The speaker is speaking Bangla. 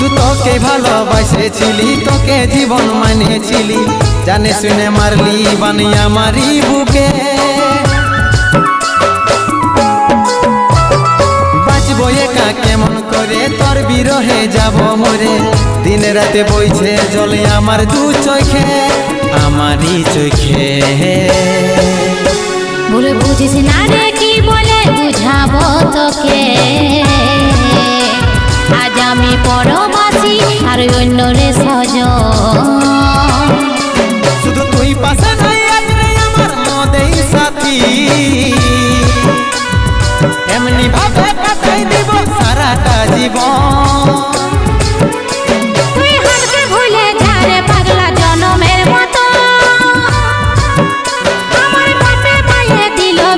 শুধু তোকে ভালোবাসেছিলি, তোকে জীবন মানেছিলি, জানে শুনে মারলি বানিয়ে আমারই বুকে। বাঁচবো একা কেমন করে, তোর বিরহে যাব মরে, দিনে রাতে বইছে জলে আমার দু চোখে, আমারই চোখে। বলে বুঝিস না রে কি বলে বুঝাবো তোকে, আজ আমি পরবাসী আর অন্য রে সজন। শুধু তুই পাশে নাই আজ রে আমার মদেই সাথী, এমনি ভাবে কাটাই দিব সারাটা জীবন।